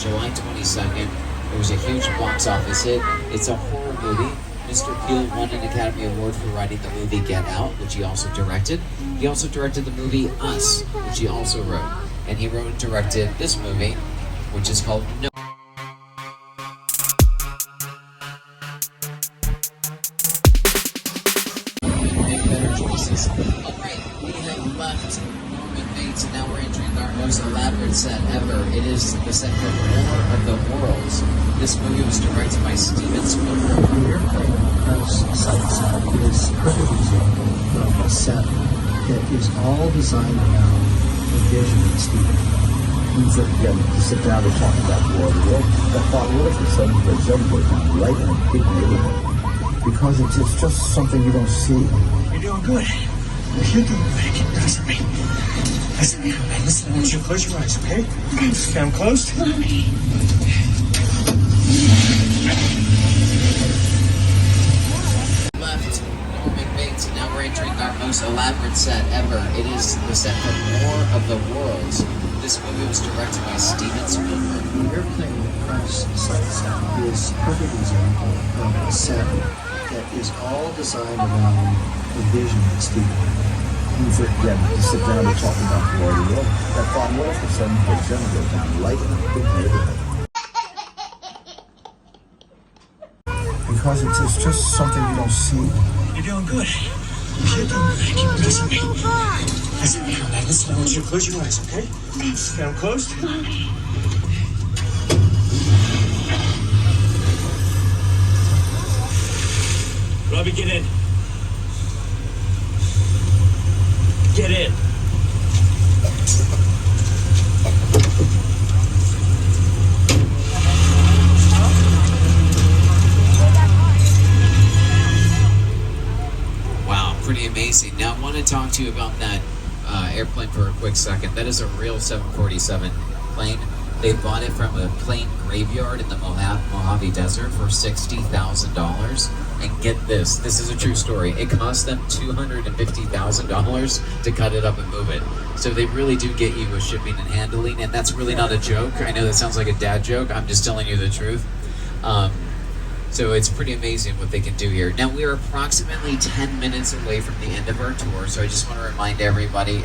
July 22nd. It was a huge box office hit. It's a horror movie. Mr. Peele won an Academy Award for writing the movie Get Out, which he also directed. He also directed the movie Us, which he also wrote. And he wrote and directed this movie, which is called No. Make better choices. Alright, we have left Norman Bates and now we're entering our most elaborate set ever. It is the set for War of the Worlds. This movie was directed by Steven Spielberg. The airplane crash sites is a perfect example of a set that is all designed around the vision of Steven. Means that again, to sit down and talk about War of the World, that thought was for some way down right in a big neighborhood. Because it's just something you don't see. You're doing good. You're doing good. Keep listen to me. Listen to me. Hey, listen, I want you to close your eyes, okay? Okay, I'm closed. Left Norman Bates and now we're entering our most elaborate set ever. It is the set for War of the Worlds. This movie was directed by Steven Spielberg. The airplane crash sites is a perfect example of a set that is all designed around the vision of Steven. Means that again, to sit down and talk about War of the World, that thought was for some way down right in a big neighborhood. Because it's just something you don't see. You're doing good. You're doing good. Keep listening to me. Listen to me. Hey, listen, I want you to close your eyes, okay? Okay, I'm closed. Robbie, get in. Get in. Wow, pretty amazing. Now I want to talk to you about that airplane for a quick second. That is a real 747 plane. They bought it from a plane graveyard in the Mojave Desert for $60,000. And get this is a true story. It cost them $250,000 to cut it up and move it. So they really do get you with shipping and handling, and that's really not a joke. I know that sounds like a dad joke. I'm just telling you the truth. So it's pretty amazing what they can do here. Now we are approximately 10 minutes away from the end of our tour, so I just want to remind everybody